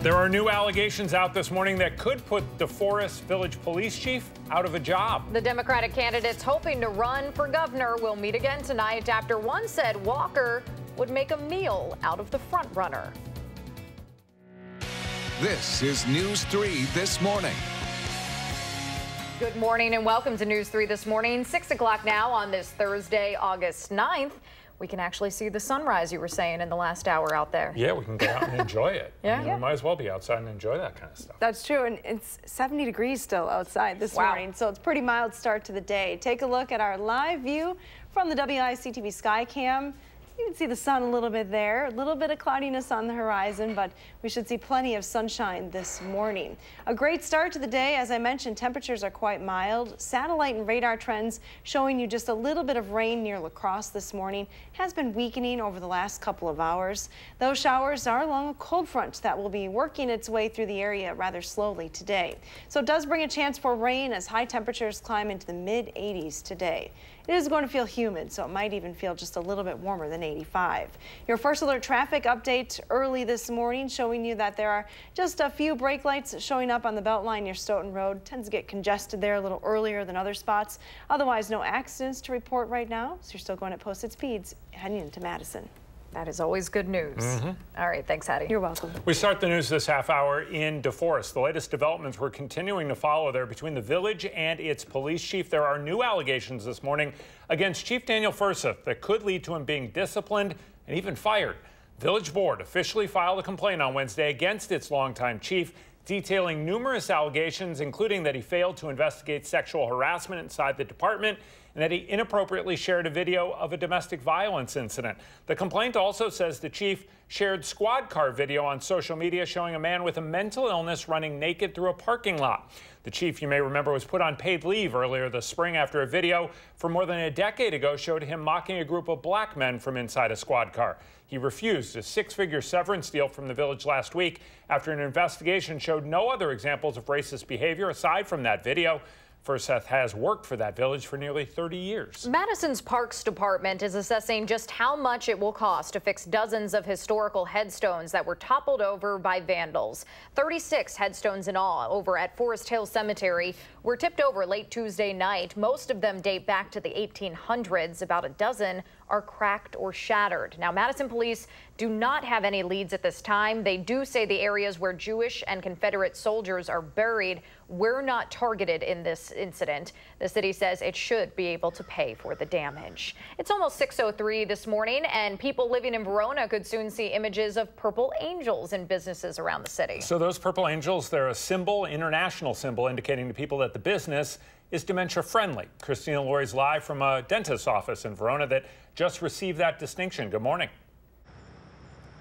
There are new allegations out this morning that could put DeForest Village police chief out of a job. The Democratic candidates hoping to run for governor will meet again tonight after one said Walker would make a meal out of the front runner. This is News 3 This Morning. Good morning and welcome to News 3 This Morning. 6 o'clock now on this Thursday, August 9th. We can actually see the sunrise, you were saying, in the last hour out there. Yeah, we can get out and enjoy it. Yeah. We might as well be outside and enjoy that kind of stuff. That's true, and it's 70 degrees still outside this morning, so it's a pretty mild start to the day. Take a look at our live view from the WISC-TV sky cam. You can see the sun a little bit there, a little bit of cloudiness on the horizon, but we should see plenty of sunshine this morning. A great start to the day. As I mentioned, temperatures are quite mild. Satellite and radar trends showing you just a little bit of rain near La Crosse this morning has been weakening over the last couple of hours. Those showers are along a cold front that will be working its way through the area rather slowly today. So it does bring a chance for rain as high temperatures climb into the mid-80s today. It is going to feel humid, so it might even feel just a little bit warmer than 85. Your first alert traffic update early this morning showing you that there are just a few brake lights showing up on the Beltline near Stoughton Road. Tends to get congested there a little earlier than other spots. Otherwise, no accidents to report right now, so you're still going at posted speeds heading into Madison. That is always good news. All right, thanks, Hattie. You're welcome. We start the news this half hour in DeForest. The latest developments we're continuing to follow there between the village and its police chief. There are new allegations this morning against Chief Daniel Furseth that could lead to him being disciplined and even fired. Village Board officially filed a complaint on Wednesday against its longtime chief, detailing numerous allegations, including that he failed to investigate sexual harassment inside the department and that he inappropriately shared a video of a domestic violence incident. The complaint also says the chief shared squad car video on social media showing a man with a mental illness running naked through a parking lot. The chief, you may remember, was put on paid leave earlier this spring after a video from more than a decade ago showed him mocking a group of black men from inside a squad car. He refused a six-figure severance deal from the village last week after an investigation showed no other examples of racist behavior aside from that video. Furseth has worked for that village for nearly 30 years. Madison's Parks Department is assessing just how much it will cost to fix dozens of historical headstones that were toppled over by vandals. 36 headstones in all over at Forest Hill Cemetery were tipped over late Tuesday night. Most of them date back to the 1800s. About a dozen are cracked or shattered. Now, Madison police do not have any leads at this time. They do say the areas where Jewish and Confederate soldiers are buried were not targeted in this incident. The city says it should be able to pay for the damage. It's almost 6:03 this morning, and people living in Verona could soon see images of purple angels in businesses around the city. So those purple angels, they're a symbol, international symbol, indicating to people that the business is dementia friendly. Christina Lori's live from a dentist's office in Verona that just received that distinction. Good morning.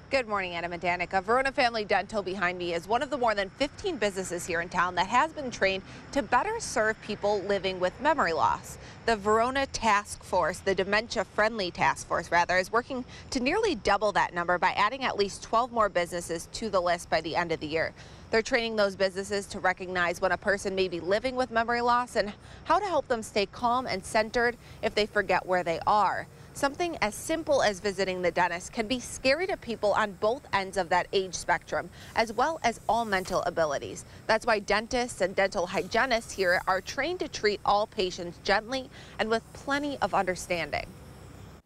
Good morning, Adam and Danica. Verona Family Dental behind me is one of the more than 15 businesses here in town that has been trained to better serve people living with memory loss. The Verona Task Force, the dementia-friendly task force rather, is working to nearly double that number by adding at least 12 more businesses to the list by the end of the year. They're training those businesses to recognize when a person may be living with memory loss and how to help them stay calm and centered if they forget where they are. Something as simple as visiting the dentist can be scary to people on both ends of that age spectrum, as well as all mental abilities. That's why dentists and dental hygienists here are trained to treat all patients gently and with plenty of understanding.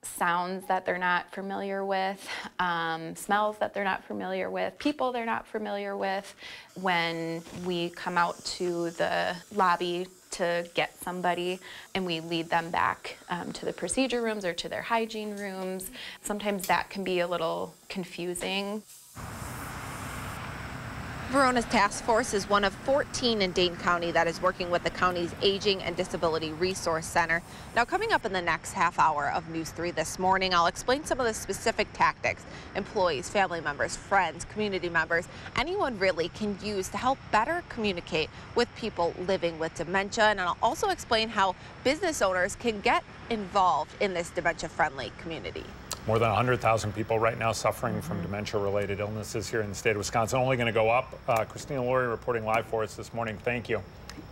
Sounds that they're not familiar with, smells that they're not familiar with, people they're not familiar with. When we come out to the lobby to get somebody and we lead them back to the procedure rooms or to their hygiene rooms, sometimes that can be a little confusing. Verona's task force is one of 14 in Dane County that is working with the county's Aging and Disability Resource Center. Now, coming up in the next half hour of News 3 this morning, I'll explain some of the specific tactics employees, family members, friends, community members, anyone really can use to help better communicate with people living with dementia. And I'll also explain how business owners can get involved in this dementia-friendly community. More than 100,000 people right now suffering from dementia-related illnesses here in the state of Wisconsin. Only going to go up. Christina Lori reporting live for us this morning. Thank you.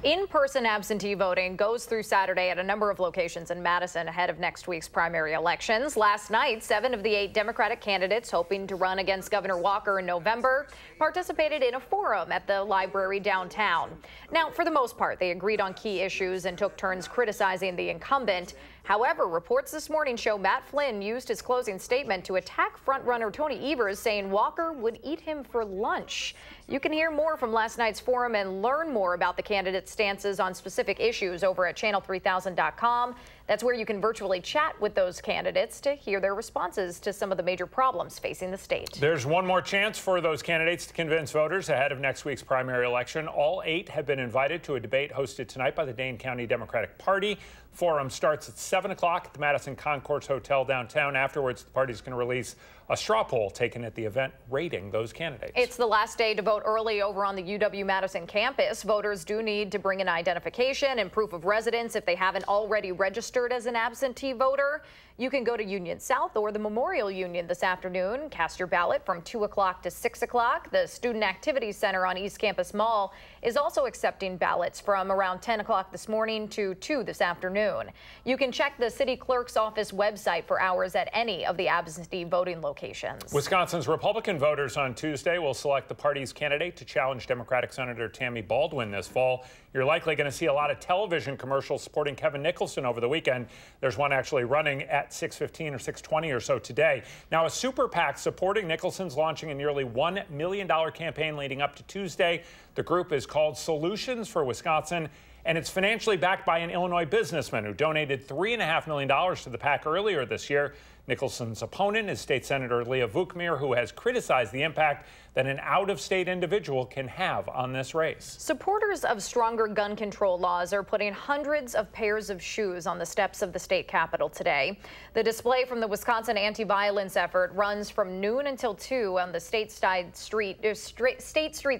In-person absentee voting goes through Saturday at a number of locations in Madison ahead of next week's primary elections. Last night, 7 of the 8 Democratic candidates hoping to run against Governor Walker in November participated in a forum at the library downtown. Now, for the most part, they agreed on key issues and took turns criticizing the incumbent. However, reports this morning show Matt Flynn used his closing statement to attack frontrunner Tony Evers, saying Walker would eat him for lunch. You can hear more from last night's forum and learn more about the candidates' stances on specific issues over at channel3000.com. That's where you can virtually chat with those candidates to hear their responses to some of the major problems facing the state. There's one more chance for those candidates to convince voters ahead of next week's primary election. All 8 have been invited to a debate hosted tonight by the Dane County Democratic Party. Forum starts at 7 o'clock at the Madison Concourse Hotel downtown. Afterwards, the party's going to release a straw poll taken at the event rating those candidates. It's the last day to vote early over on the UW-Madison campus. Voters do need to bring an identification and proof of residence if they haven't already registered as an absentee voter. You can go to Union South or the Memorial Union this afternoon. Cast your ballot from 2 o'clock to 6 o'clock. The Student Activities Center on East Campus Mall is also accepting ballots from around 10 o'clock this morning to 2 this afternoon. You can check the city clerk's office website for hours at any of the absentee voting locations. Wisconsin's Republican voters on Tuesday will select the party's candidate to challenge Democratic Senator Tammy Baldwin this fall. You're likely going to see a lot of television commercials supporting Kevin Nicholson over the weekend. There's one actually running at 6:15 or 6:20 or so today. Now, a super PAC supporting Nicholson's launching a nearly $1 million campaign leading up to Tuesday. The group is called Solutions for Wisconsin, and it's financially backed by an Illinois businessman who donated $3.5 million to the PAC earlier this year. Nicholson's opponent is State Senator Leah Vukmir, who has criticized the impact that an out-of-state individual can have on this race. Supporters of stronger gun control laws are putting hundreds of pairs of shoes on the steps of the state capitol today. The display from the Wisconsin anti-violence effort runs from noon until 2 on the State Street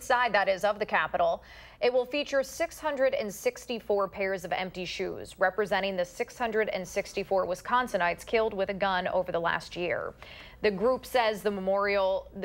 side, that is, of the Capitol. It will feature 664 pairs of empty shoes, representing the 664 Wisconsinites killed with a gun over the last year. The group says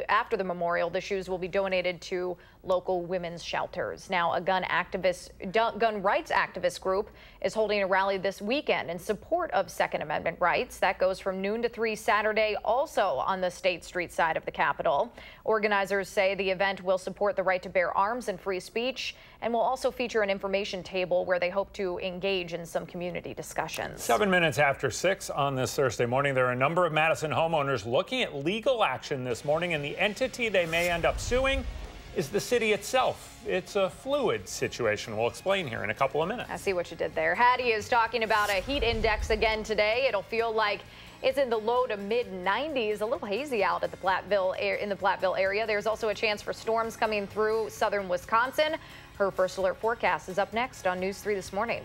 after the memorial, the shoes will be donated to local women's shelters. Now, a gun rights activist group is holding a rally this weekend in support of Second Amendment rights. That goes from noon to 3 Saturday, also on the State Street side of the Capitol. Organizers say the event will support the right to bear arms and free speech, and will also feature an information table where they hope to engage in some community discussions. 7 minutes after 6 on this Thursday morning, there are a number of Madison homeowners looking at legal action this morning, and the entity they may end up suing is the city itself. It's a fluid situation. We'll explain here in a couple of minutes. I see what you did there. Hattie is talking about a heat index again today. It'll feel like it's in the low to mid 90s, a little hazy out at the in the Platteville area. There's also a chance for storms coming through southern Wisconsin. Her first alert forecast is up next on News 3 this morning.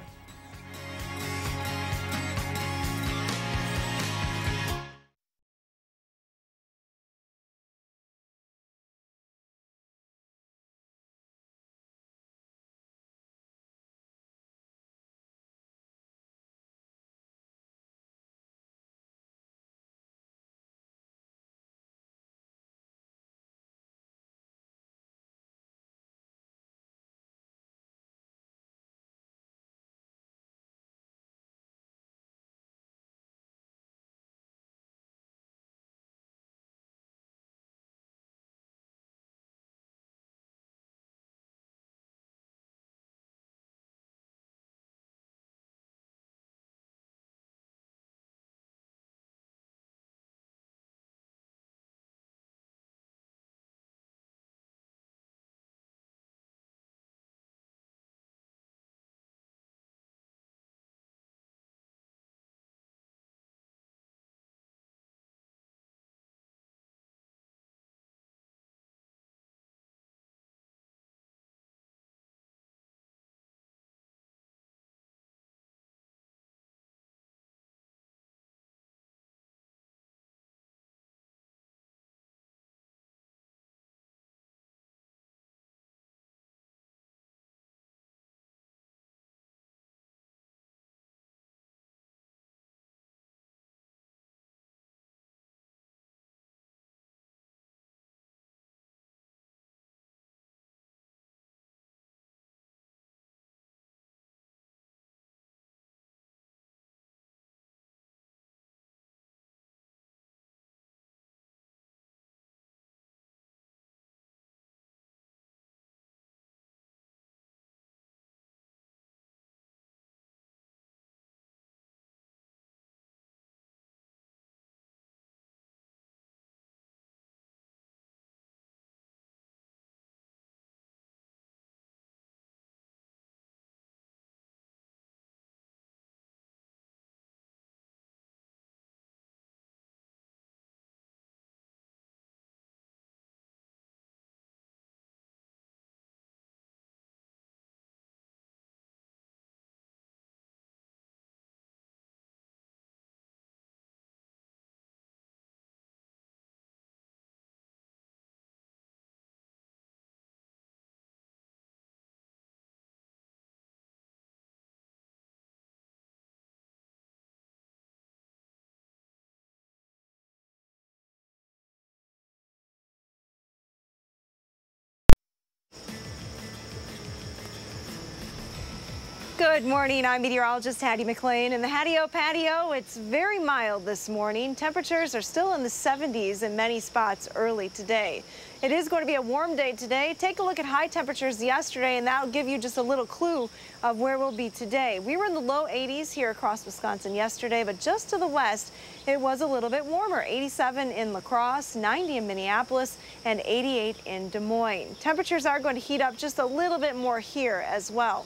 Good morning. I'm meteorologist Hattie McLean. In the Hattie-O patio, it's very mild this morning. Temperatures are still in the 70s in many spots early today. It is going to be a warm day today. Take a look at high temperatures yesterday, and that'll give you just a little clue of where we'll be today. We were in the low 80s here across Wisconsin yesterday, but just to the west, it was a little bit warmer. 87 in La Crosse, 90 in Minneapolis, and 88 in Des Moines. Temperatures are going to heat up just a little bit more here as well.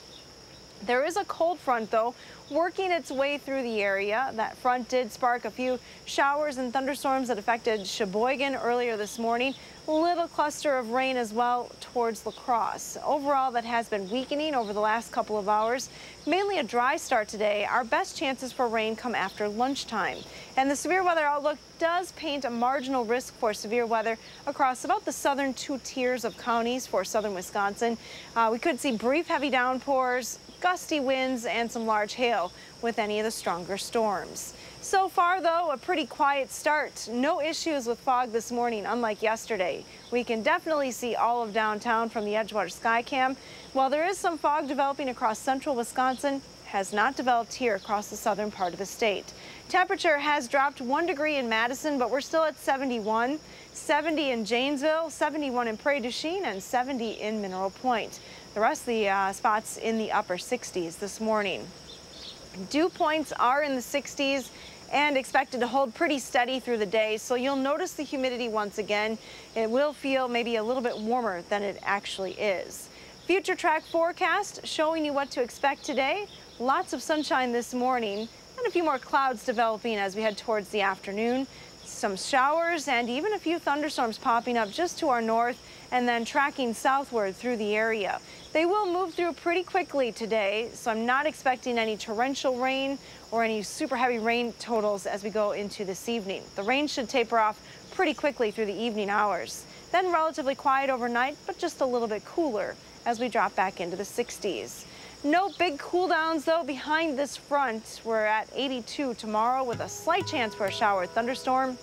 There is a cold front, though, working its way through the area. That front did spark a few showers and thunderstorms that affected Sheboygan earlier this morning. A little cluster of rain as well towards La Crosse. Overall, that has been weakening over the last couple of hours. Mainly a dry start today. Our best chances for rain come after lunchtime. And the severe weather outlook does paint a marginal risk for severe weather across about the southern 2 tiers of counties for southern Wisconsin. We could see brief heavy downpours, gusty winds, and some large hail with any of the stronger storms. So far, though, a pretty quiet start. No issues with fog this morning, unlike yesterday. We can definitely see all of downtown from the Edgewater Skycam. While there is some fog developing across central Wisconsin, has not developed here across the southern part of the state. Temperature has dropped 1 degree in Madison, but we're still at 71, 70 in Janesville, 71 in Prairie du Chien, and 70 in Mineral Point. The rest of the spots in the upper 60s this morning. Dew points are in the 60s and expected to hold pretty steady through the day, so you'll notice the humidity once again. It will feel maybe a little bit warmer than it actually is. Future track forecast showing you what to expect today. Lots of sunshine this morning and a few more clouds developing as we head towards the afternoon. Some showers and even a few thunderstorms popping up just to our north and then tracking southward through the area. They will move through pretty quickly today, so I'm not expecting any torrential rain or any super heavy rain totals as we go into this evening. The rain should taper off pretty quickly through the evening hours. Then relatively quiet overnight, but just a little bit cooler as we drop back into the 60s. No big cool downs, though, behind this front. We're at 82 tomorrow with a slight chance for a shower or thunderstorm.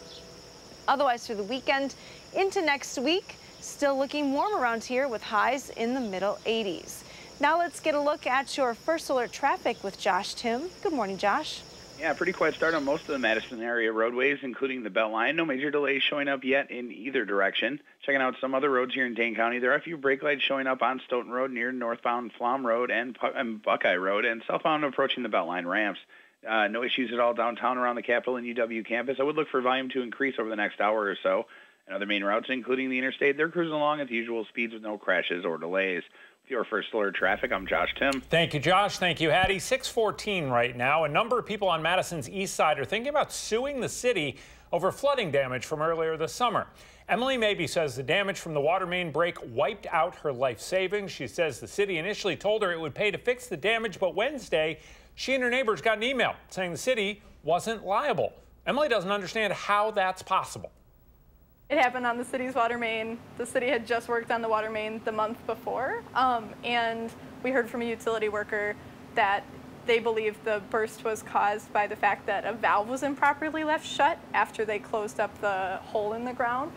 Otherwise, through the weekend into next week, still looking warm around here with highs in the middle 80s. Now let's get a look at your first alert traffic with Josh Tim. Good morning, Josh. Yeah, pretty quiet start on most of the Madison area roadways, including the Beltline. No major delays showing up yet in either direction. Checking out some other roads here in Dane County. There are a few brake lights showing up on Stoughton Road near northbound Flom Road and Buckeye Road, and southbound approaching the Beltline ramps. No issues at all downtown around the Capitol and UW campus. I would look for volume to increase over the next hour or so. And other main routes, including the interstate, they're cruising along at the usual speeds with no crashes or delays. With your first alert traffic, I'm Josh Tim. Thank you, Josh. Thank you, Hattie. 6:14 right now. A number of people on Madison's east side are thinking about suing the city over flooding damage from earlier this summer. Emily Mabey says the damage from the water main break wiped out her life savings. She says the city initially told her it would pay to fix the damage, but Wednesday, she and her neighbors got an email saying the city wasn't liable. Emily doesn't understand how that's possible. It happened on the city's water main. The city had just worked on the water main the month before, and we heard from a utility worker that they believe the burst was caused by the fact that a valve was improperly left shut after they closed up the hole in the ground.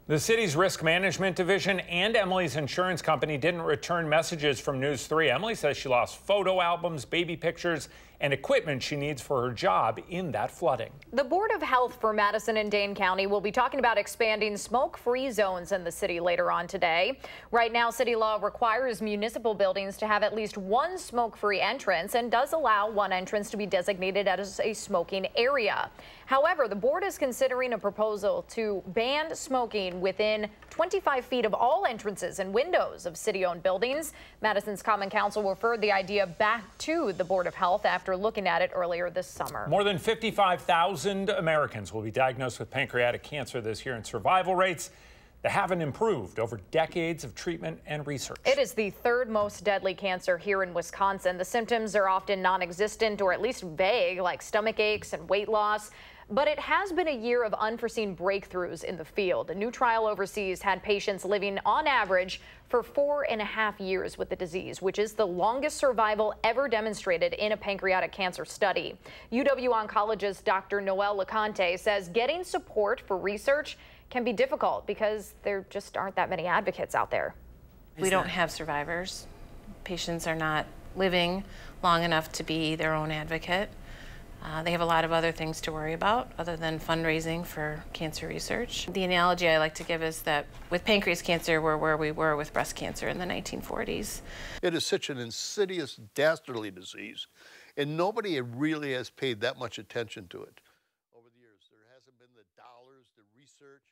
The city's risk management division and Emily's insurance company didn't return messages from News 3. Emily says she lost photo albums, baby pictures, and equipment she needs for her job in that flooding. The Board of Health for Madison and Dane County will be talking about expanding smoke-free zones in the city later on today. Right now, city law requires municipal buildings to have at least one smoke-free entrance and does allow one entrance to be designated as a smoking area. However, the board is considering a proposal to ban smoking within 25 feet of all entrances and windows of city-owned buildings. Madison's Common Council referred the idea back to the Board of Health after looking at it earlier this summer. More than 55,000 Americans will be diagnosed with pancreatic cancer this year, and survival rates that haven't improved over decades of treatment and research. It is the third most deadly cancer here in Wisconsin. The symptoms are often non-existent or at least vague, like stomach aches and weight loss. But it has been a year of unforeseen breakthroughs in the field. A new trial overseas had patients living on average for 4.5 years with the disease, which is the longest survival ever demonstrated in a pancreatic cancer study. UW oncologist Dr. Noel LeConte says getting support for research can be difficult because there just aren't that many advocates out there. We don't have survivors. Patients are not living long enough to be their own advocate. They have a lot of other things to worry about other than fundraising for cancer research. The analogy I like to give is that with pancreas cancer, we're where we were with breast cancer in the 1940s. It is such an insidious, dastardly disease, and nobody really has paid that much attention to it over the years. There hasn't been the dollars, the research,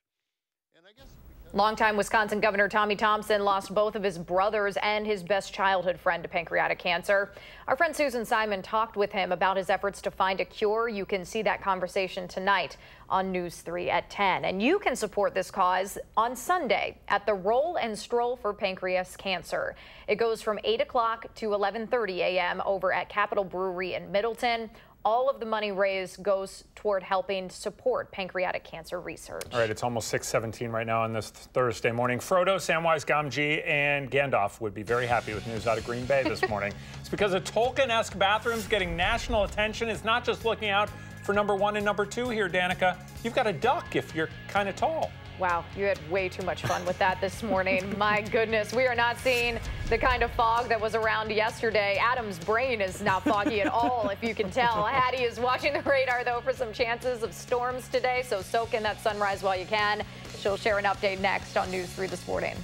and I guess Longtime Wisconsin Governor Tommy Thompson lost both of his brothers and his best childhood friend to pancreatic cancer. Our friend Susan Simon talked with him about his efforts to find a cure. You can see that conversation tonight on News 3 at 10. And you can support this cause on Sunday at the Roll and Stroll for Pancreas Cancer. It goes from 8 o'clock to 11:30 a.m. over at Capitol Brewery in Middleton. All of the money raised goes toward helping support pancreatic cancer research. All right, it's almost 6:17 right now on this Thursday morning. Frodo, Samwise Gamgee, and Gandalf would be very happy with news out of Green Bay this morning. It's because a Tolkien-esque bathrooms getting national attention is not just looking out for #1 and #2 here, Danica. You've got a duck if you're kind of tall. Wow, you had way too much fun with that this morning. My goodness, we are not seeing the kind of fog that was around yesterday. Adam's brain is not foggy at all, if you can tell. Hattie is watching the radar, though, for some chances of storms today, so soak in that sunrise while you can. She'll share an update next on News 3 this morning.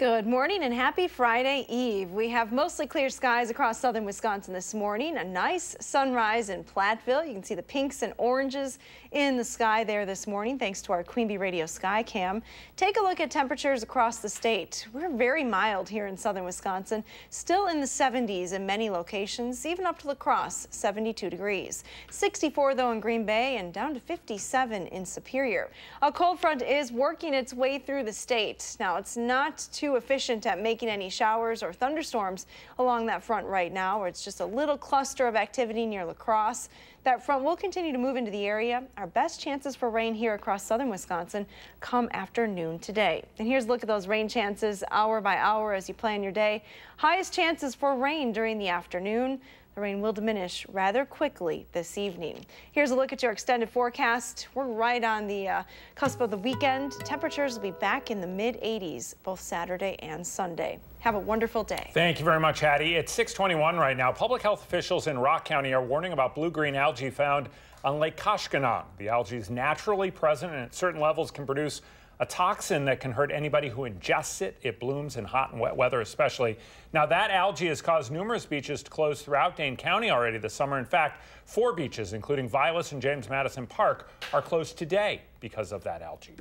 Good morning and happy Friday Eve. We have mostly clear skies across southern Wisconsin this morning. A nice sunrise in Platteville. You can see the pinks and oranges in the sky there this morning thanks to our Queen Bee Radio Sky Cam. Take a look at temperatures across the state. We're very mild here in southern Wisconsin, still in the 70s in many locations, even up to La Crosse, 72 degrees. 64 though in Green Bay and down to 57 in Superior. A cold front is working its way through the state. Now it's not too efficient at making any showers or thunderstorms along that front right now, where it's just a little cluster of activity near La Crosse. That front will continue to move into the area. Our best chances for rain here across southern Wisconsin come after noon today. And here's a look at those rain chances hour by hour as you plan your day. Highest chances for rain during the afternoon. The rain will diminish rather quickly this evening. Here's a look at your extended forecast. We're right on the cusp of the weekend. Temperatures will be back in the mid-80s both Saturday and Sunday. Have a wonderful day. Thank you very much, Hattie. It's 6:21 right now. Public health officials in Rock County are warning about blue-green algae found on Lake Koshkonong. The algae is naturally present and at certain levels can produce a toxin that can hurt anybody who ingests it. It blooms in hot and wet weather especially. Now that algae has caused numerous beaches to close throughout Dane County already this summer. In fact, 4 beaches, including Vilas and James Madison Park, are closed today because of that algae.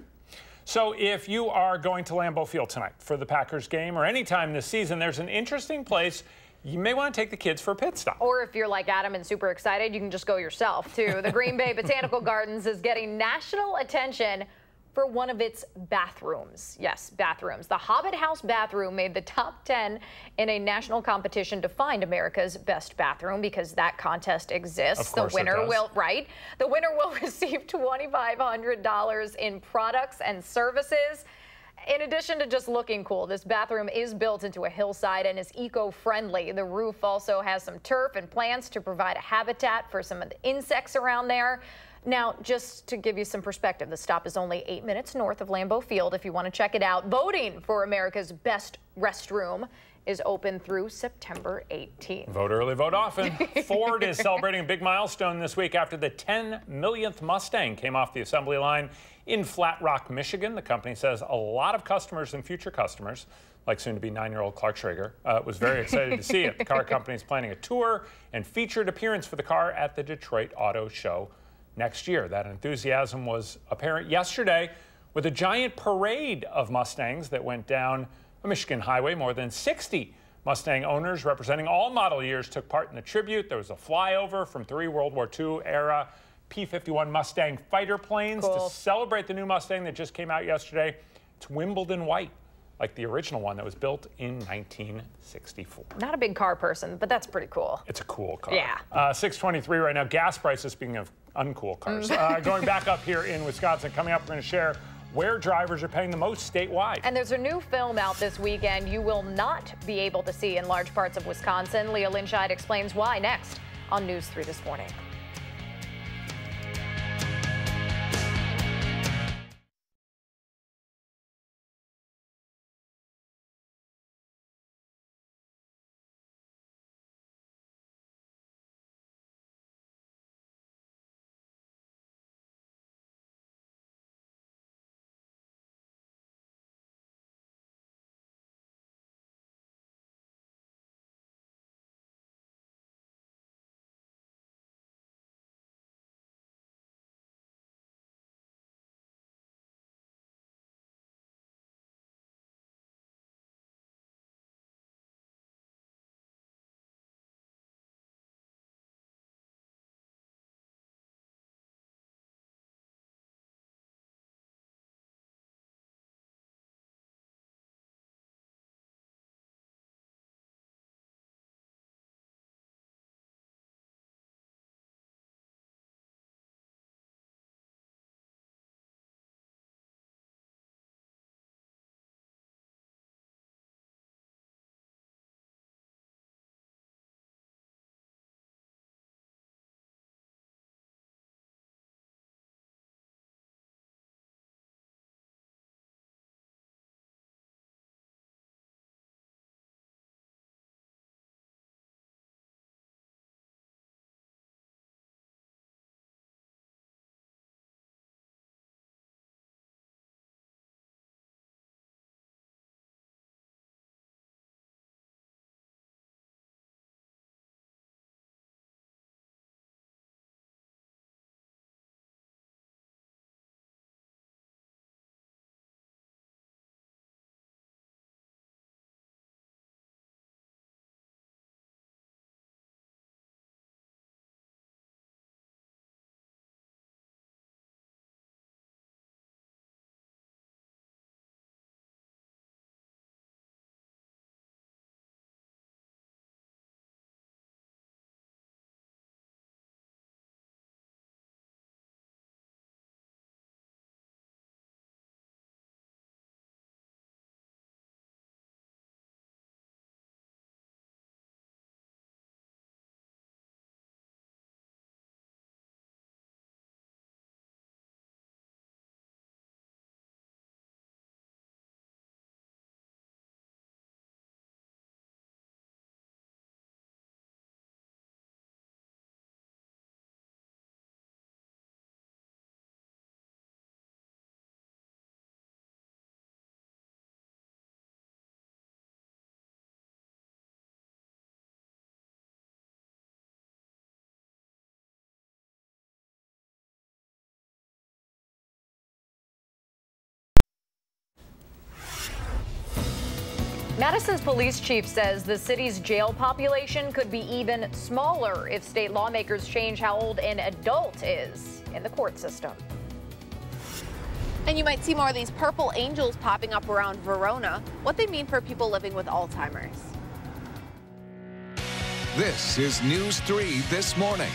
So if you are going to Lambeau Field tonight for the Packers game or any time this season, there's an interesting place you may want to take the kids for a pit stop. Or if you're like Adam and super excited, you can just go yourself too. The Green Bay Botanical Gardens is getting national attention for one of its bathrooms. Yes, bathrooms. The Hobbit House bathroom made the top 10 in a national competition to find America's best bathroom because that contest exists. Of course the winner it does. will, right? The winner will receive $2,500 in products and services. In addition to just looking cool, this bathroom is built into a hillside and is eco-friendly. The roof also has some turf and plants to provide a habitat for some of the insects around there. Now, just to give you some perspective, the stop is only 8 minutes north of Lambeau Field if you want to check it out. Voting for America's best restroom is open through September 18th. Vote early, vote often. Ford is celebrating a big milestone this week after the 10 millionth Mustang came off the assembly line in Flat Rock, Michigan. The company says a lot of customers and future customers, like soon-to-be 9-year-old Clark Schrager, was very excited to see it. The car company is planning a tour and featured appearance for the car at the Detroit Auto Show next year. That enthusiasm was apparent yesterday with a giant parade of Mustangs that went down a Michigan highway. More than 60 Mustang owners representing all model years took part in the tribute. There was a flyover from 3 World War II era P-51 Mustang fighter planes to celebrate the new Mustang that just came out yesterday. It's Wimbledon white, like the original one that was built in 1964. Not a big car person, but that's pretty cool. It's a cool car. Yeah. 6:23 right now. Gas prices, speaking of uncool cars, going back up here in Wisconsin. Coming up, we're going to share where drivers are paying the most statewide. And there's a new film out this weekend you will not be able to see in large parts of Wisconsin. Leah Lynchide explains why next on News 3 this morning. Madison's police chief says the city's jail population could be even smaller if state lawmakers change how old an adult is in the court system. And you might see more of these purple angels popping up around Verona, what they mean for people living with Alzheimer's. This is News 3 This Morning.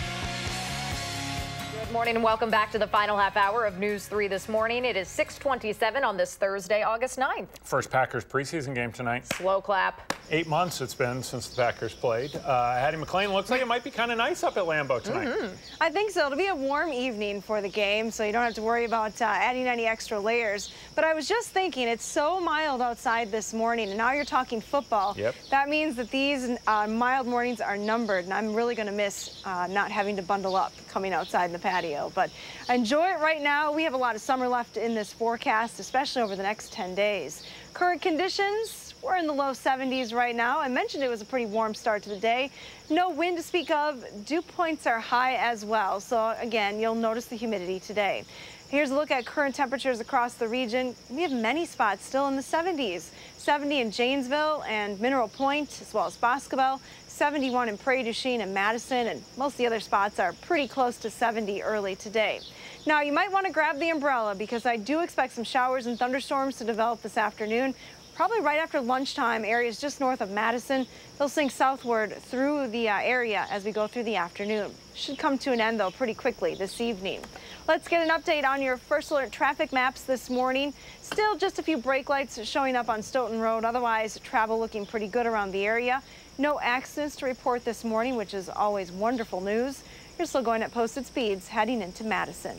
Good morning and welcome back to the final half hour of News 3 This Morning. It is 6:27 on this Thursday, August 9th. First Packers preseason game tonight. Slow clap. 8 months it's been since the Packers played. Hattie McLean, looks like it might be kind of nice up at Lambeau tonight. I think so. It'll be a warm evening for the game, so you don't have to worry about adding any extra layers. But I was just thinking, it's so mild outside this morning, and now you're talking football. Yep. That means that these mild mornings are numbered, and I'm really going to miss not having to bundle up coming outside in the patio. But enjoy it right now. We have a lot of summer left in this forecast, especially over the next 10 days. Current conditions, we're in the low 70s right now. I mentioned it was a pretty warm start to the day. No wind to speak of. Dew points are high as well. So again, you'll notice the humidity today. Here's a look at current temperatures across the region. We have many spots still in the 70s. 70 in Janesville and Mineral Point, as well as Boscobel. 71 in Prairie du Chien and Madison, and most of the other spots are pretty close to 70 early today. Now, you might want to grab the umbrella because I do expect some showers and thunderstorms to develop this afternoon. Probably right after lunchtime, areas just north of Madison. They'll sink southward through the area as we go through the afternoon. Should come to an end, though, pretty quickly this evening. Let's get an update on your first alert traffic maps this morning. Still just a few brake lights showing up on Stoughton Road. Otherwise, travel looking pretty good around the area. No accidents to report this morning, which is always wonderful news. You're still going at posted speeds heading into Madison.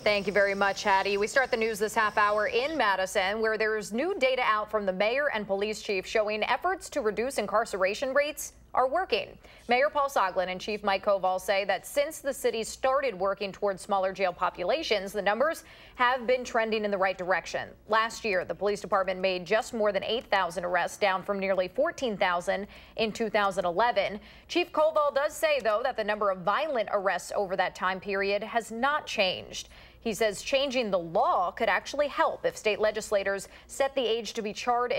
Thank you very much, Hattie. We start the news this half hour in Madison, where there's new data out from the mayor and police chief showing efforts to reduce incarceration rates are working. Mayor Paul Soglin and Chief Mike Koval say that since the city started working towards smaller jail populations, the numbers have been trending in the right direction. Last year, the police department made just more than 8,000 arrests, down from nearly 14,000 in 2011. Chief Koval does say, though, that the number of violent arrests over that time period has not changed. He says changing the law could actually help if state legislators set the age to be charged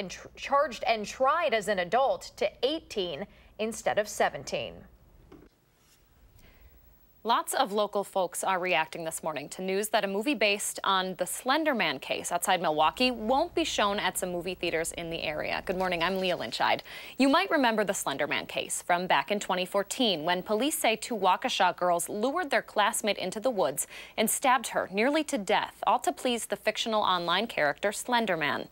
and tried as an adult to 18 instead of 17. Lots of local folks are reacting this morning to news that a movie based on the Slender Man case outside Milwaukee won't be shown at some movie theaters in the area. Good morning, I'm Leah Lynchide. You might remember the Slender Man case from back in 2014 when police say two Waukesha girls lured their classmate into the woods and stabbed her nearly to death, all to please the fictional online character Slender Man.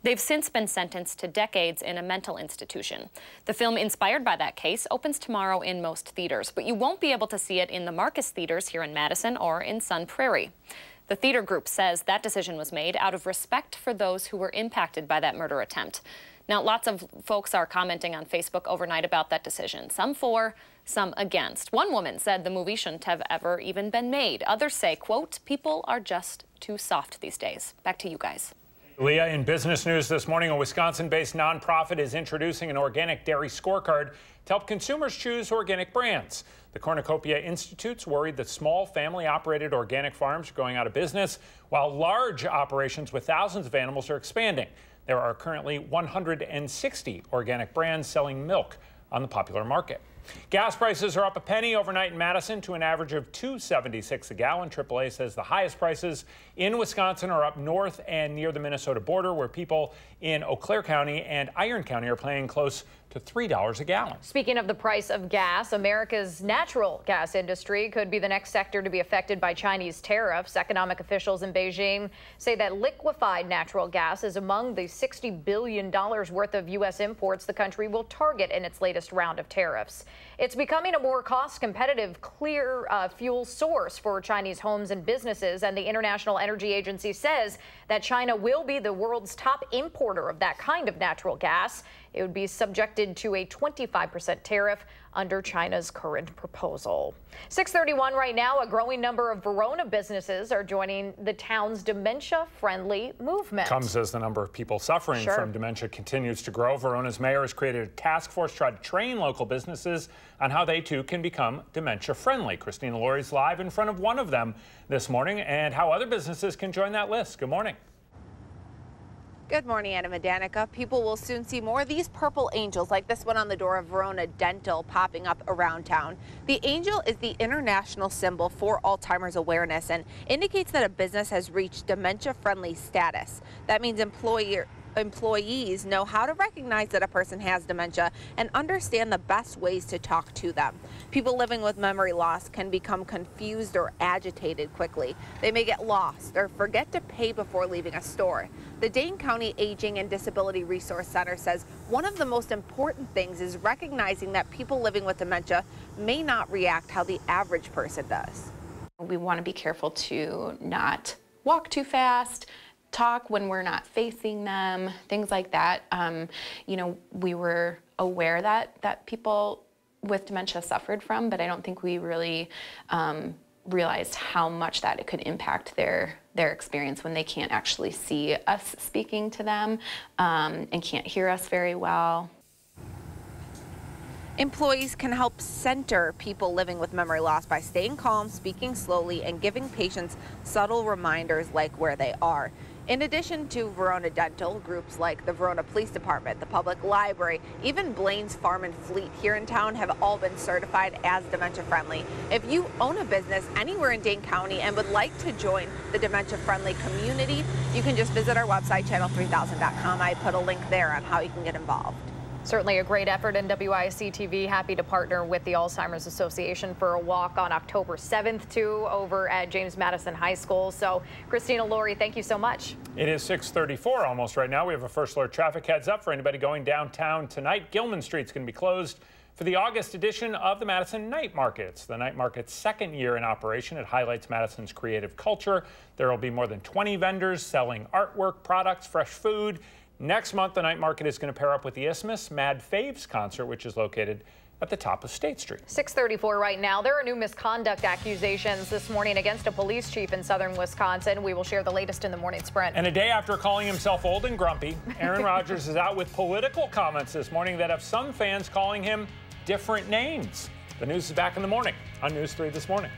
They've since been sentenced to decades in a mental institution. The film inspired by that case opens tomorrow in most theaters, but you won't be able to see it in the Marcus theaters here in Madison or in Sun Prairie. The theater group says that decision was made out of respect for those who were impacted by that murder attempt. Now, lots of folks are commenting on Facebook overnight about that decision, some for, some against. One woman said the movie shouldn't have ever even been made. Others say, quote, people are just too soft these days. Back to you guys. Leah, in business news this morning, a Wisconsin-based nonprofit is introducing an organic dairy scorecard to help consumers choose organic brands. The Cornucopia Institute's worried that small family-operated organic farms are going out of business, while large operations with thousands of animals are expanding. There are currently 160 organic brands selling milk on the popular market. Gas prices are up a penny overnight in Madison to an average of $2.76 a gallon. AAA says the highest prices in Wisconsin are up north and near the Minnesota border, where people in Eau Claire County and Iron County are paying close to $3 a gallon. Speaking of the price of gas, America's natural gas industry could be the next sector to be affected by Chinese tariffs. Economic officials in Beijing say that liquefied natural gas is among the $60 billion worth of U.S. imports the country will target in its latest round of tariffs. It's becoming a more cost-competitive, clear fuel source for Chinese homes and businesses, and the International Energy Agency says that China will be the world's top importer of that kind of natural gas. It would be subjected to a 25% tariff under China's current proposal. 6:31 right now, a growing number of Verona businesses are joining the town's dementia-friendly movement. Comes as the number of people suffering from dementia continues to grow. Verona's mayor has created a task force to try to train local businesses on how they too can become dementia-friendly. Christina Laurie's live in front of one of them this morning, and how other businesses can join that list. Good morning. Good morning, Adam and Danica. People will soon see more of these purple angels like this one on the door of Verona Dental popping up around town. The angel is the international symbol for Alzheimer's awareness and indicates that a business has reached dementia-friendly status. That means employees know how to recognize that a person has dementia and understand the best ways to talk to them. People living with memory loss can become confused or agitated quickly. They may get lost or forget to pay before leaving a store. The Dane County Aging and Disability Resource Center says one of the most important things is recognizing that people living with dementia may not react how the average person does. We want to be careful to not walk too fast, talk when we're not facing them, things like that. You know, we were aware that people with dementia suffered from, but I don't think we really realized how much that it could impact their experience when they can't actually see us speaking to them and can't hear us very well. Employees can help center people living with memory loss by staying calm, speaking slowly, and giving patients subtle reminders like where they are. In addition to Verona Dental, groups like the Verona Police Department, the Public Library, even Blaine's Farm and Fleet here in town have all been certified as dementia-friendly. If you own a business anywhere in Dane County and would like to join the dementia-friendly community, you can just visit our website, channel3000.com. I put a link there on how you can get involved. Certainly a great effort, and WISC-TV happy to partner with the Alzheimer's Association for a walk on October 7th, too, over at James Madison High School. So, Christina, Lori, thank you so much. It is 6:34 almost right now. We have a first alert traffic heads up for anybody going downtown tonight. Gilman Street's going to be closed for the August edition of the Madison Night Markets. The Night Market's second year in operation. It highlights Madison's creative culture. There will be more than 20 vendors selling artwork, products, fresh food. Next month, the Night Market is going to pair up with the Isthmus Mad Faves concert, which is located at the top of State Street. 6:34 right now. There are new misconduct accusations this morning against a police chief in southern Wisconsin. We will share the latest in the morning sprint. And a day after calling himself old and grumpy, Aaron Rodgers is out with political comments this morning that have some fans calling him different names. The news is back in the morning on News 3 This Morning.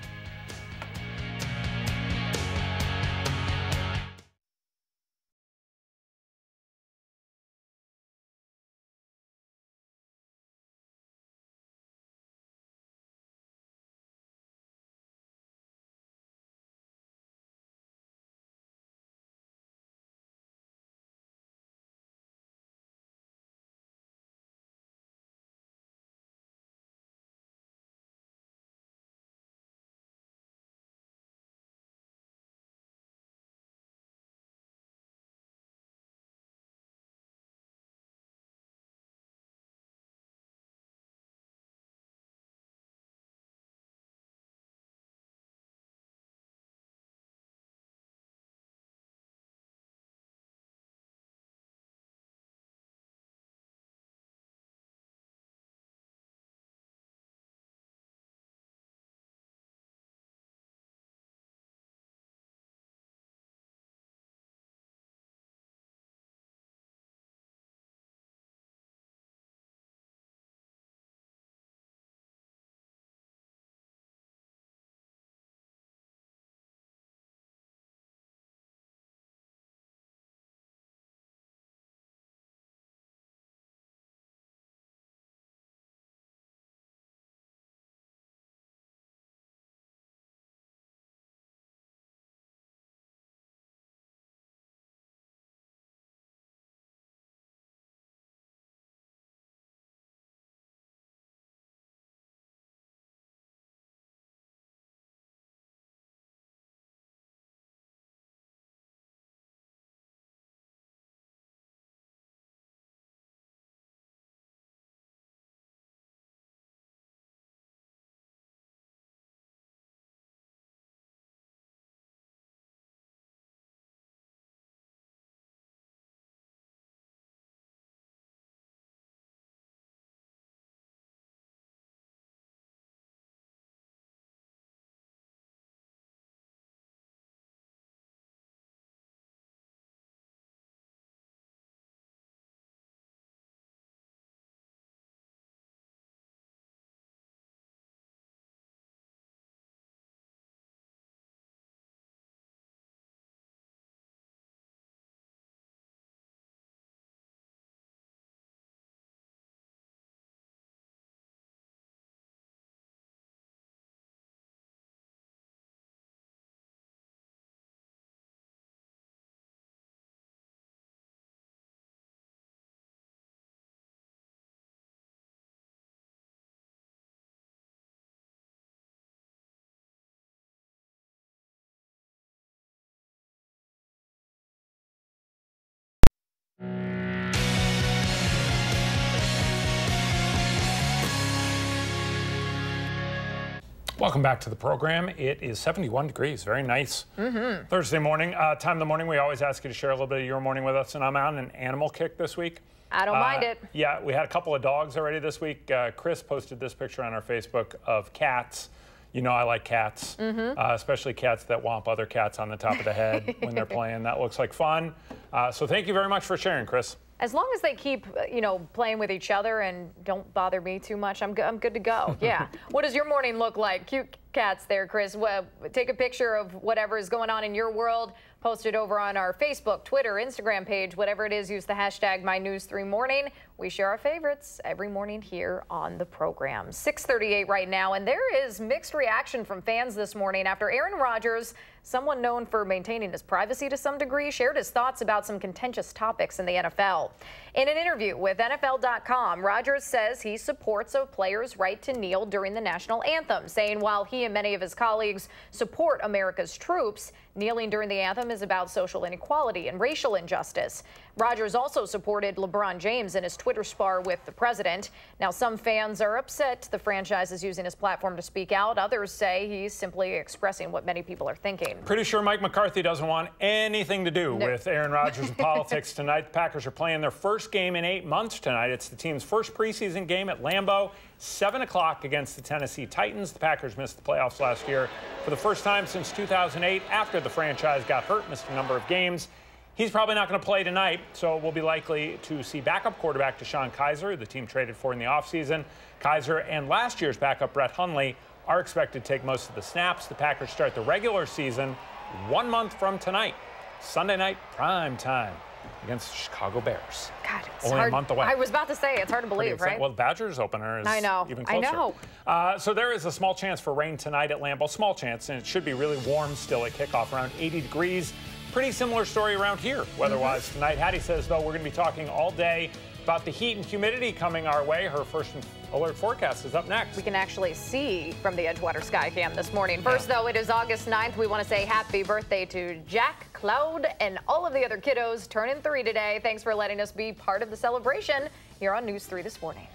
Welcome back to the program. It is 71 degrees. Very nice. Thursday morning. Time of the morning, we always ask you to share a little bit of your morning with us, and I'm on an animal kick this week. I don't mind it. Yeah, we had a couple of dogs already this week. Chris posted this picture on our Facebook of cats. You know I like cats, especially cats that whomp other cats on the top of the head when they're playing. That looks like fun. So thank you very much for sharing, Chris. As long as they keep, playing with each other and don't bother me too much, I'm good to go. Yeah. What does your morning look like? Cute cats there, Chris. Well, take a picture of whatever is going on in your world. Post it over on our Facebook, Twitter, Instagram page, whatever it is. Use the hashtag MyNews3Morning. We share our favorites every morning here on the program. 6:38 right now, and there is mixed reaction from fans this morning after Aaron Rodgers, someone known for maintaining his privacy to some degree, shared his thoughts about some contentious topics in the NFL. In an interview with NFL.com, Rodgers says he supports a player's right to kneel during the national anthem, saying while he and many of his colleagues support America's troops, kneeling during the anthem is about social inequality and racial injustice. Rodgers also supported LeBron James in his Twitter spar with the president. Now, some fans are upset the franchise is using his platform to speak out. Others say he's simply expressing what many people are thinking. Pretty sure Mike McCarthy doesn't want anything to do with Aaron Rodgers and politics tonight. The Packers are playing their first game in 8 months tonight. It's the team's first preseason game at Lambeau, 7 o'clock against the Tennessee Titans. The Packers missed the playoffs last year for the first time since 2008 after the franchise got hurt, missed a number of games. He's probably not going to play tonight, so we'll be likely to see backup quarterback Deshaun Kaiser, the team traded for in the offseason. Kaiser and last year's backup Brett Hundley are expected to take most of the snaps. The Packers start the regular season 1 month from tonight, Sunday night prime time against the Chicago Bears. God, it's only hard. a month away. I was about to say, it's hard to believe, right? Well, the Badgers opener is even closer. I know. So there is a small chance for rain tonight at Lambeau. Small chance, and it should be really warm still at kickoff, around 80 degrees. Pretty similar story around here weather-wise tonight. Hattie says, though, we're going to be talking all day about the heat and humidity coming our way. Her first alert forecast is up next. We can actually see from the Edgewater Skycam this morning. First, though, it is August 9th. We want to say happy birthday to Jack, Cloud, and all of the other kiddos turning 3 today. Thanks for letting us be part of the celebration here on News 3 this morning.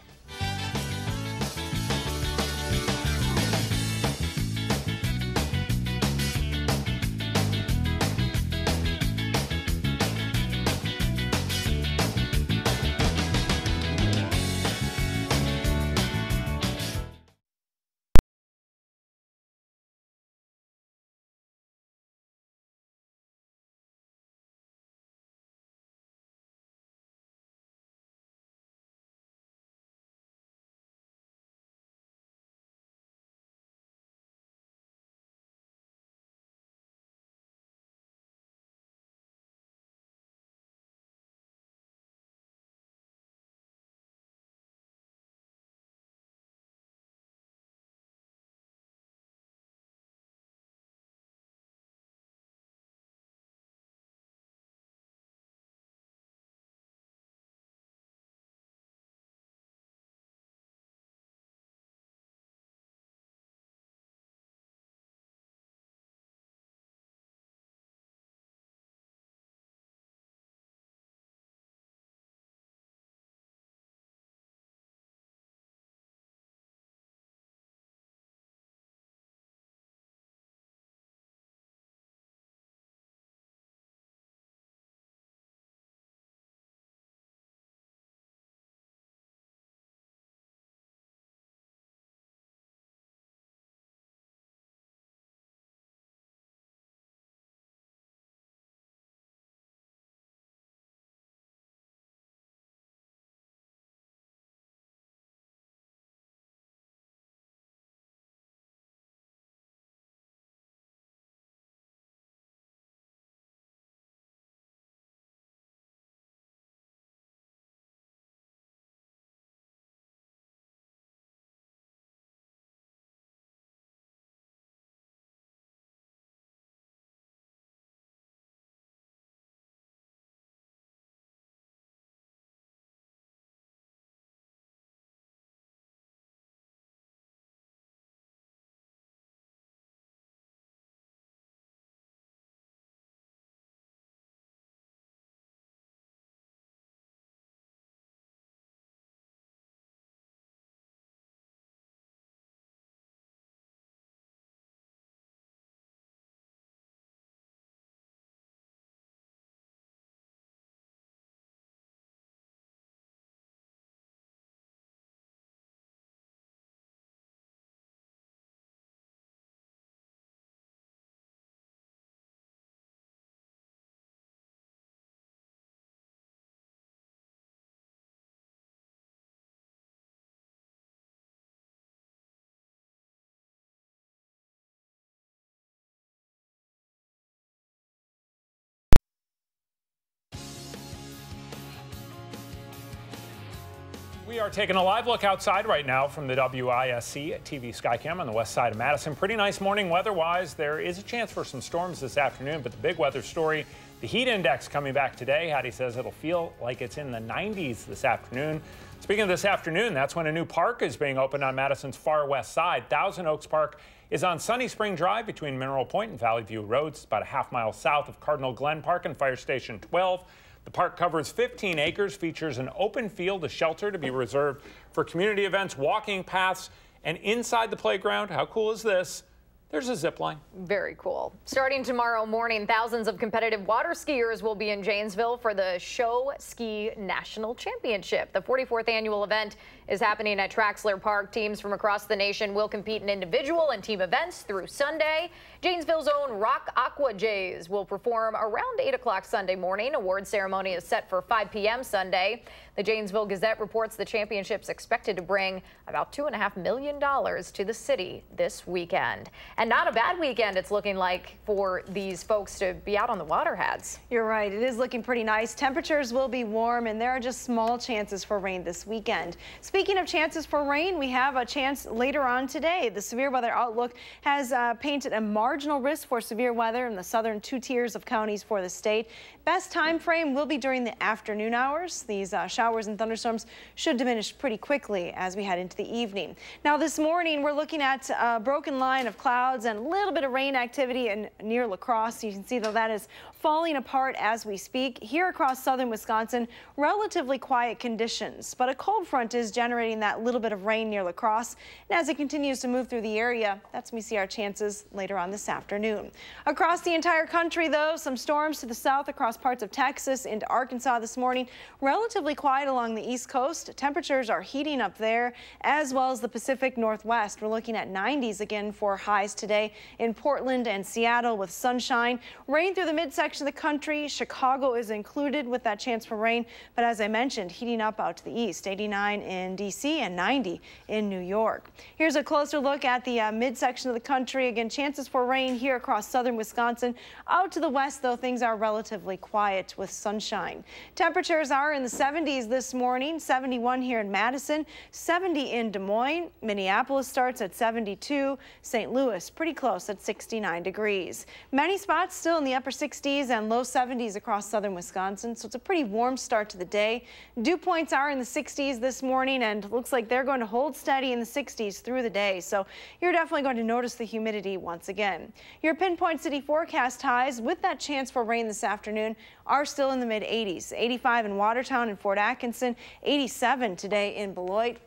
We are taking a live look outside right now from the WISC-TV Skycam on the west side of Madison. Pretty nice morning weather-wise. There is a chance for some storms this afternoon, but the big weather story, the heat index coming back today. Hattie says it'll feel like it's in the 90s this afternoon. Speaking of this afternoon, that's when a new park is being opened on Madison's far west side. Thousand Oaks Park is on Sunny Spring Drive between Mineral Point and Valley View Roads. It's about a half-mile south of Cardinal Glen Park and Fire Station 12. The park covers 15 acres, features an open field, a shelter to be reserved for community events, walking paths, and inside the playground, how cool is this? There's a zip line. Very cool. Starting tomorrow morning, thousands of competitive water skiers will be in Janesville for the Show Ski National Championship. The 44th annual event is happening at Traxler Park. Teams from across the nation will compete in individual and team events through Sunday. Janesville's own Rock Aqua Jays will perform around 8 o'clock Sunday morning. Award ceremony is set for 5 p.m. Sunday. The Janesville Gazette reports the championship's expected to bring about $2.5 million to the city this weekend. And not a bad weekend it's looking like for these folks to be out on the water hats. You're right. It is looking pretty nice. Temperatures will be warm, and there are just small chances for rain this weekend. Speaking of chances for rain, we have a chance later on today. The severe weather outlook has painted a marginal risk for severe weather in the southern 2 tiers of counties for the state. Best time frame will be during the afternoon hours. These showers and thunderstorms should diminish pretty quickly as we head into the evening. Now this morning we're looking at a broken line of clouds and a little bit of rain activity near La Crosse. You can see that that is falling apart as we speak. Here across southern Wisconsin, relatively quiet conditions, but a cold front is generating that little bit of rain near La Crosse. And as it continues to move through the area, that's when we see our chances later on this afternoon. Across the entire country, though, some storms to the south across parts of Texas into Arkansas this morning. Relatively quiet along the East Coast. Temperatures are heating up there, as well as the Pacific Northwest. We're looking at 90s again for highs today in Portland and Seattle with sunshine. Rain through the midsection of the country. Chicago is included with that chance for rain, but as I mentioned, heating up out to the east. 89 in D.C. and 90 in New York. Here's a closer look at the midsection of the country. Again, chances for rain here across southern Wisconsin. Out to the west, though, things are relatively quiet with sunshine. Temperatures are in the 70s this morning. 71 here in Madison, 70 in Des Moines. Minneapolis starts at 72. St. Louis pretty close at 69 degrees. Many spots still in the upper 60s and low 70s across southern Wisconsin, so it's a pretty warm start to the day. Dew points are in the 60s this morning, and looks like they're going to hold steady in the 60s through the day, so you're definitely going to notice the humidity once again. Your pinpoint city forecast highs with that chance for rain this afternoon are still in the mid-80s. 85 in Watertown and Fort Atkinson, 87 today in Beloit.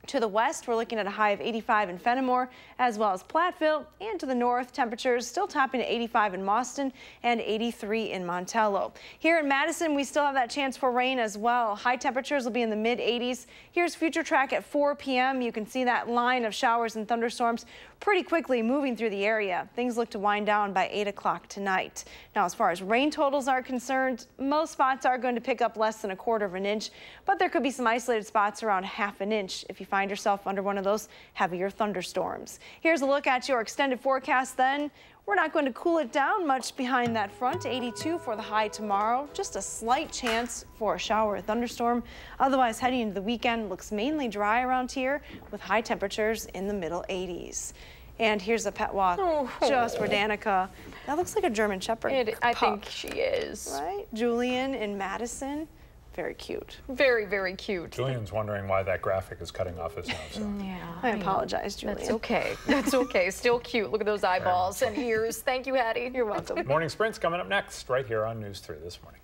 To the west, we're looking at a high of 85 in Fenimore, as well as Platteville, and to the north, temperatures still topping at 85 in Mauston and 83 in Montello. Here in Madison, we still have that chance for rain as well. High temperatures will be in the mid-80s. Here's Future Track at 4 p.m. You can see that line of showers and thunderstorms pretty quickly moving through the area. Things look to wind down by 8 o'clock tonight. Now, as far as rain totals are concerned, most spots are going to pick up less than a quarter of an inch, but there could be some isolated spots around half an inch if you find yourself under one of those heavier thunderstorms. Here's a look at your extended forecast then. We're not going to cool it down much behind that front. 82 for the high tomorrow. Just a slight chance for a shower or thunderstorm. Otherwise, heading into the weekend looks mainly dry around here with high temperatures in the middle 80s. And here's a pet walk just for Danica. That looks like a German Shepherd. I think she is. Right? Julian in Madison. Very cute. Very, very cute. Julian's wondering why that graphic is cutting off his nose. Yeah. I apologize, Julian. That's okay. That's okay. Still cute. Look at those eyeballs and ears. Thank you, Hattie. You're welcome. Morning Sprint's coming up next, right here on News 3 this morning.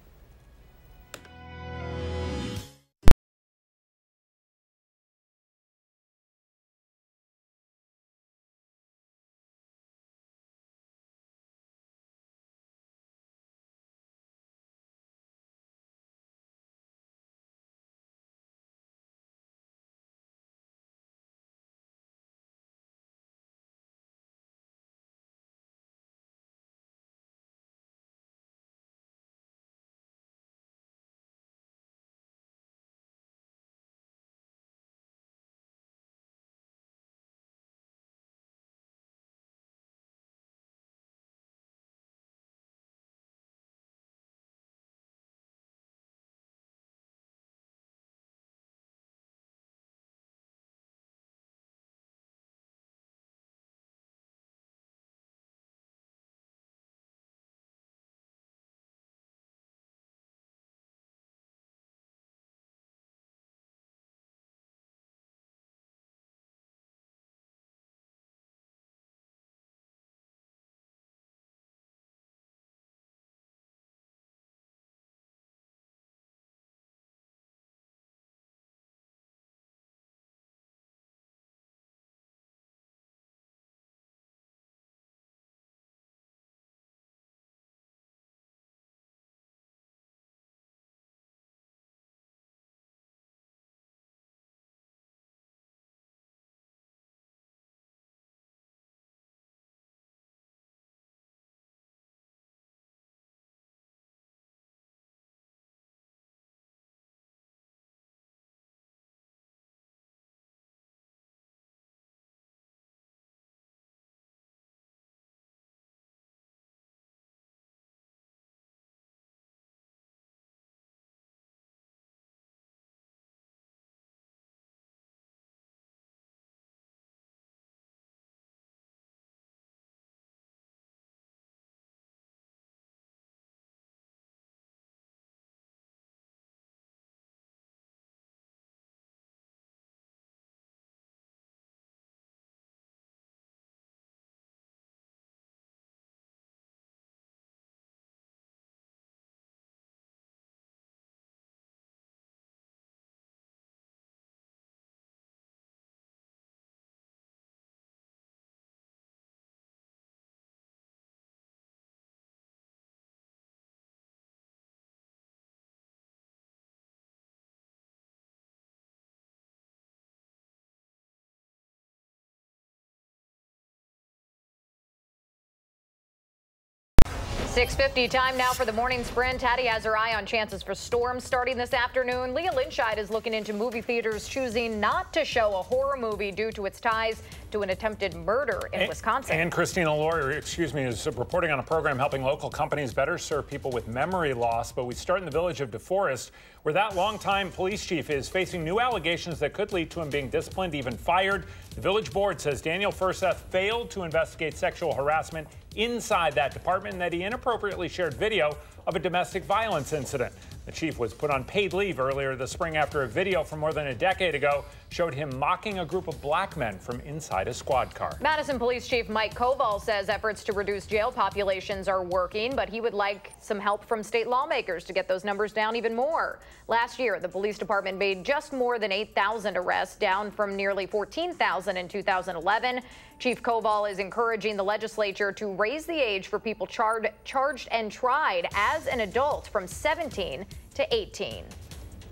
6:50 time now for the morning sprint. Hattie has her eye on chances for storms starting this afternoon. Leah Lynchide is looking into movie theaters choosing not to show a horror movie due to its ties to an attempted murder in Wisconsin. And Christina Lawyer, is reporting on a program helping local companies better serve people with memory loss. But we start in the village of DeForest, where that longtime police chief is facing new allegations that could lead to him being disciplined, even fired. The village board says Daniel Furseth failed to investigate sexual harassment inside that department and that he inappropriately shared video of a domestic violence incident. The chief was put on paid leave earlier this spring after a video from more than a decade ago showed him mocking a group of black men from inside a squad car. Madison Police Chief Mike Koval says efforts to reduce jail populations are working, but he would like some help from state lawmakers to get those numbers down even more. Last year, the police department made just more than 8,000 arrests, down from nearly 14,000 in 2011. Chief Koval is encouraging the legislature to raise the age for people charged and tried as an adult from 17 to 18.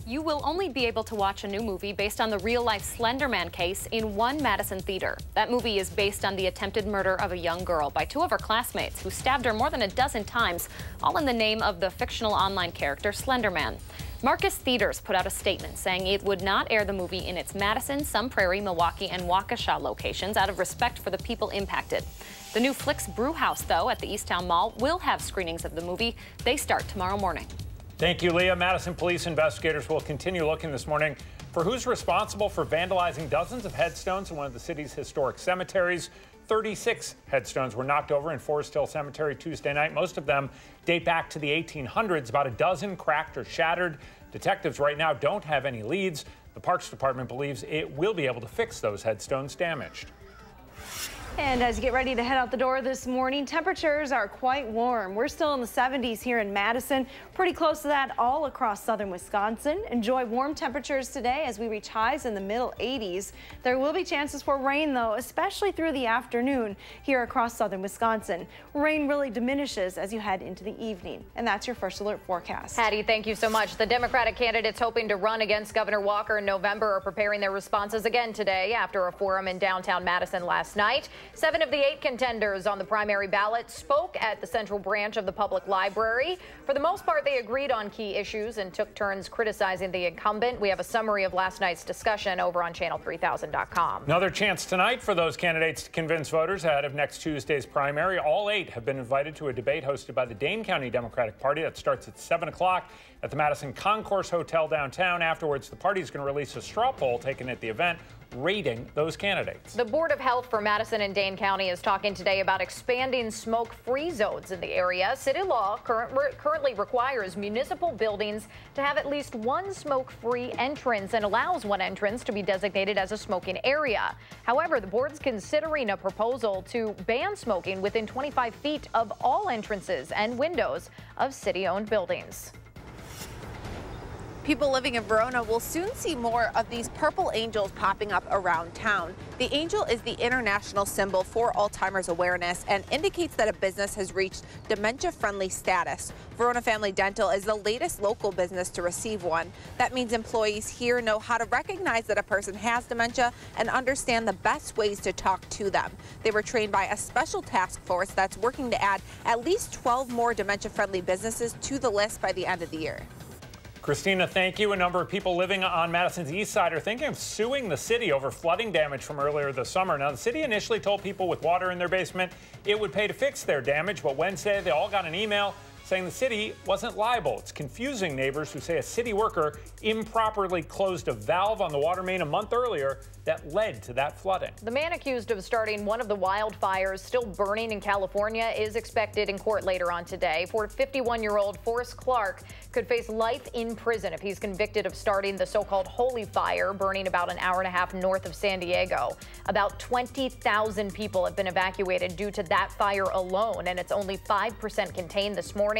You will only be able to watch a new movie based on the real-life Slender Man case in one Madison theater. That movie is based on the attempted murder of a young girl by two of her classmates who stabbed her more than a dozen times, all in the name of the fictional online character Slender Man. Marcus Theaters put out a statement saying it would not air the movie in its Madison, Sun Prairie, Milwaukee, and Waukesha locations out of respect for the people impacted. The new Flicks Brew House, though, at the Easttown Mall will have screenings of the movie. They start tomorrow morning. Thank you, Leah. Madison police investigators will continue looking this morning for who's responsible for vandalizing dozens of headstones in one of the city's historic cemeteries. 36 headstones were knocked over in Forest Hill Cemetery Tuesday night. Most of them date back to the 1800s. About a dozen cracked or shattered. Detectives right now don't have any leads. The Parks Department believes it will be able to fix those headstones damaged. And as you get ready to head out the door this morning, temperatures are quite warm. We're still in the 70s here in Madison, pretty close to that all across southern Wisconsin. Enjoy warm temperatures today as we reach highs in the middle 80s. There will be chances for rain, though, especially through the afternoon here across southern Wisconsin. Rain really diminishes as you head into the evening. And that's your First Alert forecast. Hattie, thank you so much. The Democratic candidates hoping to run against Governor Walker in November are preparing their responses again today after a forum in downtown Madison last night. 7 of the 8 contenders on the primary ballot spoke at the Central Branch of the Public Library. For the most part, they agreed on key issues and took turns criticizing the incumbent. We have a summary of last night's discussion over on channel3000.com. Another chance tonight for those candidates to convince voters ahead of next Tuesday's primary. All 8 have been invited to a debate hosted by the Dane County Democratic Party that starts at 7 o'clock at the Madison Concourse Hotel downtown. Afterwards, the party is going to release a straw poll taken at the event rating those candidates. The Board of Health for Madison and Dane County is talking today about expanding smoke-free zones in the area. City law currently requires municipal buildings to have at least one smoke-free entrance and allows one entrance to be designated as a smoking area. However, the board's considering a proposal to ban smoking within 25 feet of all entrances and windows of city-owned buildings. People living in Verona will soon see more of these purple angels popping up around town. The angel is the international symbol for Alzheimer's awareness and indicates that a business has reached dementia-friendly status. Verona Family Dental is the latest local business to receive one. That means employees here know how to recognize that a person has dementia and understand the best ways to talk to them. They were trained by a special task force that's working to add at least 12 more dementia-friendly businesses to the list by the end of the year. Christina, thank you. A number of people living on Madison's east side are thinking of suing the city over flooding damage from earlier this summer. Now, the city initially told people with water in their basement it would pay to fix their damage, but Wednesday they all got an email saying the city wasn't liable. It's confusing neighbors who say a city worker improperly closed a valve on the water main a month earlier that led to that flooding. The man accused of starting one of the wildfires still burning in California is expected in court later on today. 51-year-old Forrest Clark could face life in prison if he's convicted of starting the so-called Holy Fire, burning about an hour and a half north of San Diego. About 20,000 people have been evacuated due to that fire alone, and it's only 5% contained this morning.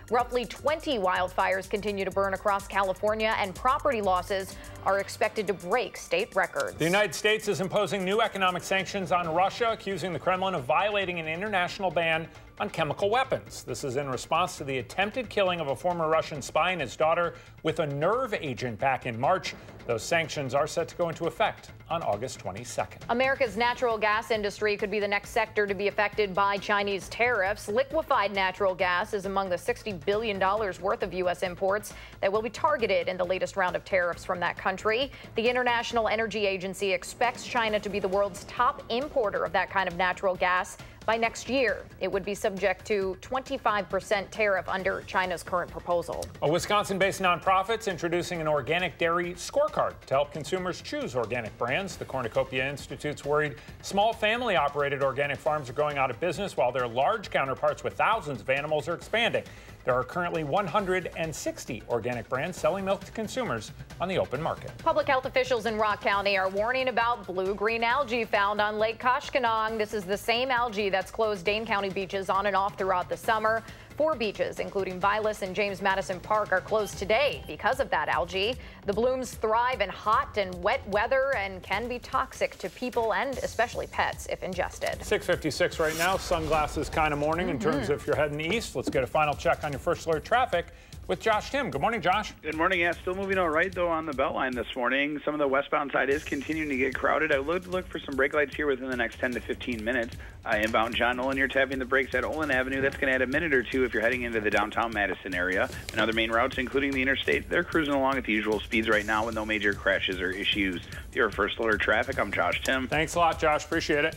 Roughly 20 wildfires continue to burn across California, and property losses are expected to break state records. The United States is imposing new economic sanctions on Russia, accusing the Kremlin of violating an international ban on chemical weapons. This is in response to the attempted killing of a former Russian spy and his daughter with a nerve agent back in March. Those sanctions are set to go into effect on August 22nd. America's natural gas industry could be the next sector to be affected by Chinese tariffs. Liquefied natural gas is among the $60 billion worth of U.S. imports that will be targeted in the latest round of tariffs from that country. The International Energy Agency expects China to be the world's top importer of that kind of natural gas. By next year, it would be subject to 25% tariff under China's current proposal. A Wisconsin-based nonprofit's introducing an organic dairy scorecard to help consumers choose organic brands. The Cornucopia Institute's worried small family-operated organic farms are going out of business while their large counterparts with thousands of animals are expanding. There are currently 160 organic brands selling milk to consumers on the open market. Public health officials in Rock County are warning about blue-green algae found on Lake Koshkonong. This is the same algae that's closed Dane County beaches on and off throughout the summer. 4 beaches, including Vilas and James Madison Park, are closed today because of that algae. The blooms thrive in hot and wet weather and can be toxic to people and especially pets if ingested. 6:56 right now. Sunglasses kind of morning in terms of if you're heading east. Let's get a final check on your first alert traffic with Josh Tim. Good morning, Josh. Good morning. Yeah, still moving all right, though, on the Beltline this morning. Some of the westbound side is continuing to get crowded. I would look for some brake lights here within the next 10 to 15 minutes. Inbound John Nolan, you're tapping the brakes at Olin Avenue. That's going to add a minute or two if you're heading into the downtown Madison area. And other main routes, including the interstate, they're cruising along at the usual speeds right now with no major crashes or issues. Your first alert traffic, I'm Josh Tim. Thanks a lot, Josh. Appreciate it.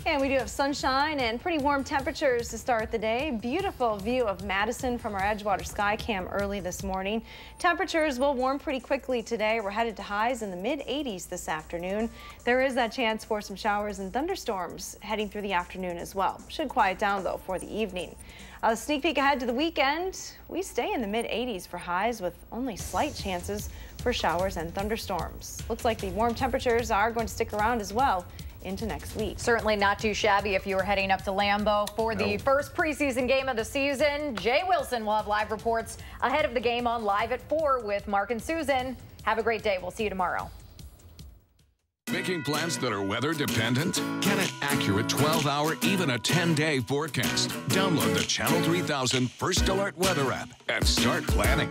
And we do have sunshine and pretty warm temperatures to start the day. Beautiful view of Madison from our Edgewater Sky Cam early this morning. Temperatures will warm pretty quickly today. We're headed to highs in the mid-80s this afternoon. There is that chance for some showers and thunderstorms heading through the afternoon as well. Should quiet down, though, for the evening. A sneak peek ahead to the weekend. We stay in the mid-80s for highs with only slight chances for showers and thunderstorms. Looks like the warm temperatures are going to stick around as well into next week. Certainly not too shabby if you were heading up to Lambeau for the first preseason game of the season. Jay Wilson will have live reports ahead of the game on Live at 4 with Mark and Susan. Have a great day. We'll see you tomorrow. Making plans that are weather dependent? Get an accurate 12-hour, even a 10-day forecast. Download the Channel 3000 First Alert Weather app and start planning.